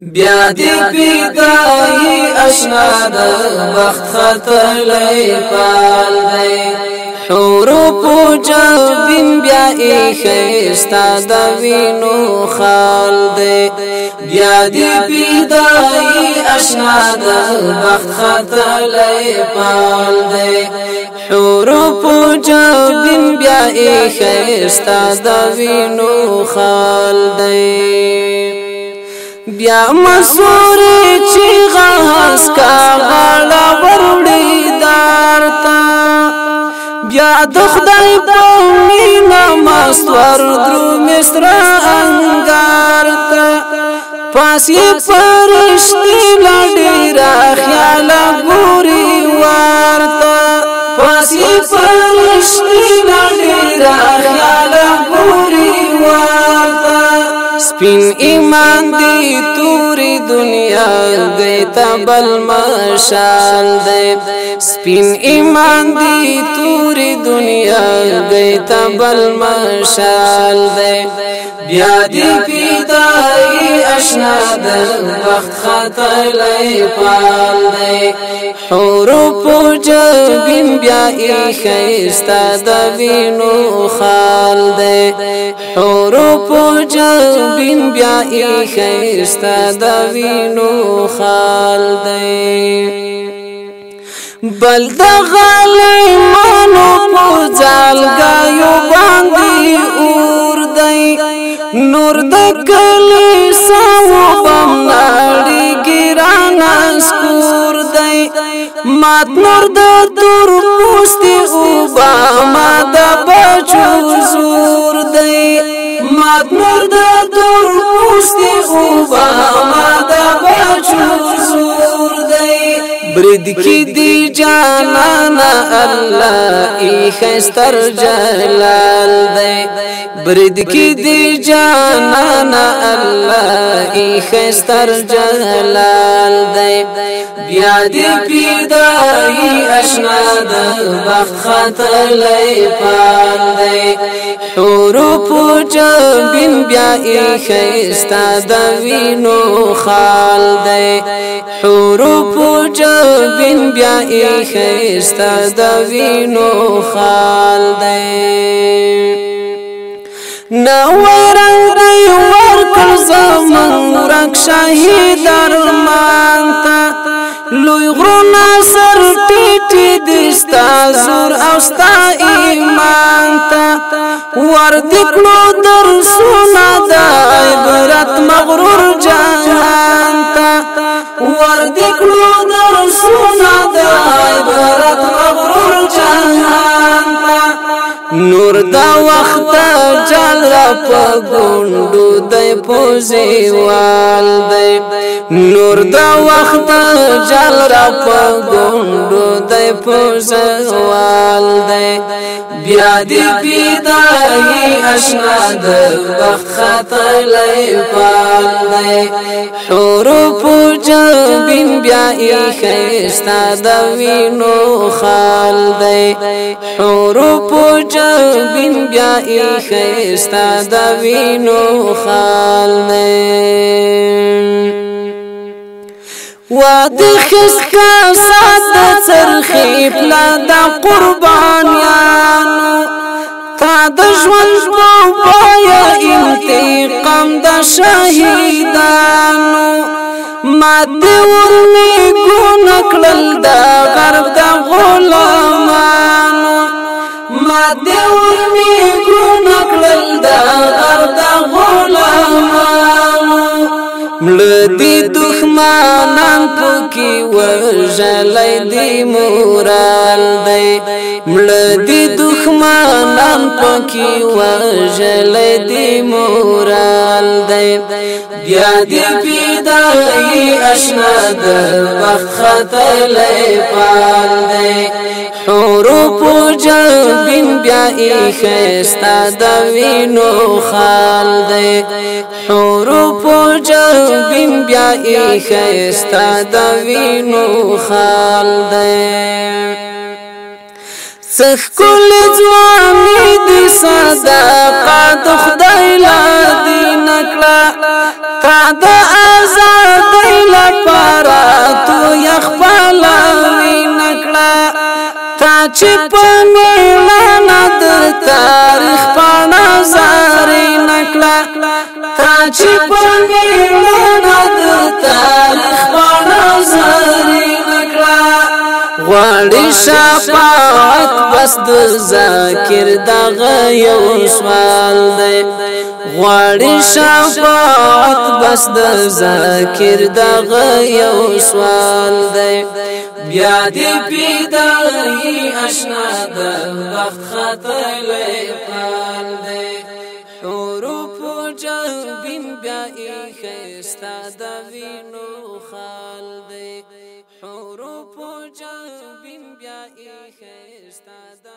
بیا دی پیدای اشنا د بخت خطلې پال دی حورو پوجا بین بیا ای خستا د وینو خال دی بیا دی پیدای اشنا د بخت خطلې پال دی حورو پوجا بین بیا ای خستا د وینو خال دی بیا مسوری چی غاس کا غالا وروڑی دارتا بیا دخدای پومینا مستور درو مصر انگارتا پاسی پرشتی لڑی را خیالا گوری وارتا پاسی پرشتی لڑی را خیالا گوری وارتا سپین ایمان دی توری دنیا دیتا بل مشال دی سپین ایمان دی توری دنیا دیتا بل مشال دی بیا دی پیدای اشنا د وخت خطلې پال دی حورو پوجا بین بیا ای خستا د وینو خال دی حورو پوجا بین بیا ای خستا د وینو خال دی بل د غلی مانو پوزال گایو باندې اور دی نور د کلی ساو بم ناړي ګران اسکور دی مات نور د تور پوستي او با ما د بچو زور دی مات نور د تور پوستي او با ما د بچو زور دی برد کی دی جانانا اللہ ای خستر جلال دی برد کی دی جانانا اللہ ای خستر جلال دی بیا دی پیدای اشنا د بخت خطلې پال دی حورو پوجا بین بیا ای خستا د وینو خال دی حورو پوجا بین بیا ای خستا د وینو خال دی نوی رنگ دی ورکل زمان رک شاہی درمان تا لوی غرونا سر ٹیٹی دستا زور اوستا ایمان تا وردکلو در سونا دا عبرت مغرور جہان تا وردکلو در سونا دا عبرت مغرور جہان تا نور دا وقت جال را پا گونڈو دی پوزی وال دی نور دا وقت جال را پا گونڈو دی پوزی وال دی بیا دی پیدای اشنا د بخت خطلې پال دی حورو پوجا بین بیا ای خستا د وینو خال دی حورو پوجا بین بیا ای خستا د وینو خال دی وادي خسکا سات سرخی پلا دا قربانیانو تا د ژوند پایا انتقام د شهیدانو ما دې ورني ګون کړل د غرب د غلامانو ما دې ورني ګون کړل د غرب د غلامانو ملدی دخمانان پوکی وژلی دی مورال دی ملدی دخمانان پوکی وژلی دی مورال دی بیا دی پیدای اشنا د بخت خطلې پال دی حورو پوجا بین بیا ای خستا د وینو خال دی حورو پوجا بین بیا ای خستا د وینو خال دی سخ کل ځواني دي صدقه د خدای لادي نکړه تا د آزادۍ لپاره تو خپل وی نکړه تا چې په میړانه د تاریخ پاڼه زارې نکړه تا چې په میړانه د تاریخ پاڼه زارې نکړه غواړي شفاعت بس د ذاکر دغه یو سوال دی غواړي شفاعت بس د ذاکر دغه یو سوال دی بیا دې پیدایي اشنا د وخت خطلې پال دی حروف جبین بیا خستا د وینو خال دی حروف جبین بیا خستا د